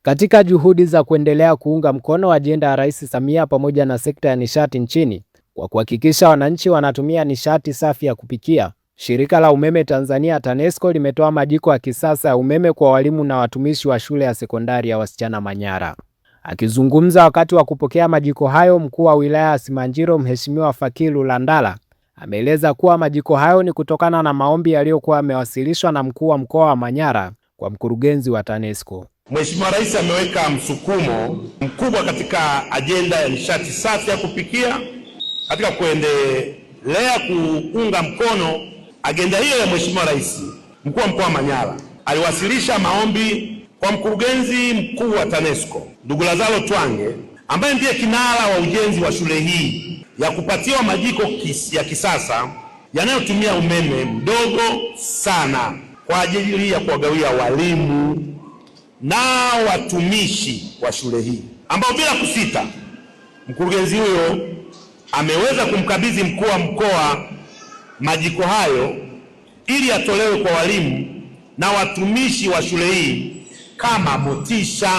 Katika juhudi za kuendelea kuunga mkono ajenda ya Rais Samia pamoja na sekta ya nishati nchini kwa kuhakikisha wananchi wanatumia nishati safi ya kupikia, Shirika la Umeme Tanzania TANESCO limetoa majiko ya kisasa ya umeme kwa walimu na watumishi wa shule ya sekondari ya wasichana Manyara. Akizungumza wakati wa kupokea majiko hayo, mkuu wa wilaya ya Simanjiro Mheshimiwa Fakilu Landala ameeleza kuwa majiko hayo ni kutokana na maombi yaliyokuwa yamewasilishwa na mkuu wa mkoa wa Manyara kwa mkurugenzi wa TANESCO. Mheshimiwa Rais ameweka msukumo mkubwa katika ajenda ya nishati safi ya kupikia. Katika kuendelea kuunga mkono agenda hiyo ya Mheshimiwa Rais, mkuu wa mkoa wa Manyara aliwasilisha maombi kwa mkurugenzi mkuu wa TANESCO ndugu Lazaro Twange, ambaye ndiye kinara wa ujenzi wa shule hii, ya kupatiwa majiko ya kisasa yanayotumia umeme mdogo sana kwa ajili ya kuwagawia walimu na watumishi wa shule hii, ambao bila kusita mkurugenzi huyo ameweza kumkabidhi mkuu wa mkoa majiko hayo ili yatolewe kwa walimu na watumishi wa shule hii kama motisha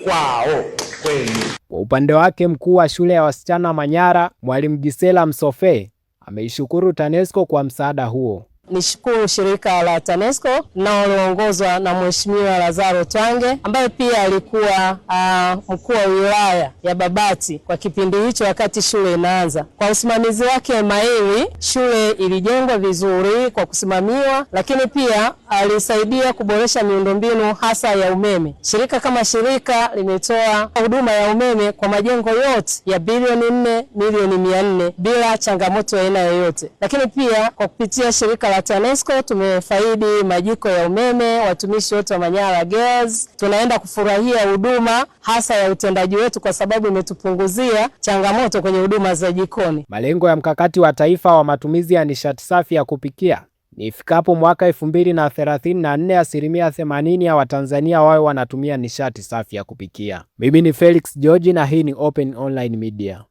kwao kweli. Kwa upande wake, mkuu wa shule ya wasichana Manyara, Mwalimu Gisela Msofe, ameishukuru TANESCO kwa msaada huo. Nishukuru shirika la TANESCO linaloongozwa na Mheshimiwa Lazaro Twange, ambaye pia alikuwa mkuu wa wilaya ya Babati kwa kipindi hicho wakati shule inaanza. Kwa usimamizi wake mahiri, shule ilijengwa vizuri kwa kusimamiwa, lakini pia alisaidia kuboresha miundombinu hasa ya umeme. Shirika kama shirika limetoa huduma ya umeme kwa majengo yote ya bilioni 4 milioni 400 bila changamoto ya aina yoyote. Lakini pia kwa kupitia shirika la TANESCO tumefaidi majiko ya umeme. Watumishi wote wa Manyara Girls tunaenda kufurahia huduma hasa ya utendaji wetu, kwa sababu imetupunguzia changamoto kwenye huduma za jikoni. Malengo ya mkakati wa taifa wa matumizi ya nishati safi ya kupikia ni ifikapo mwaka 2034 asilimia 80 ya Watanzania wawe wanatumia nishati safi ya kupikia. Mimi ni Felix George na hii ni Open Online Media.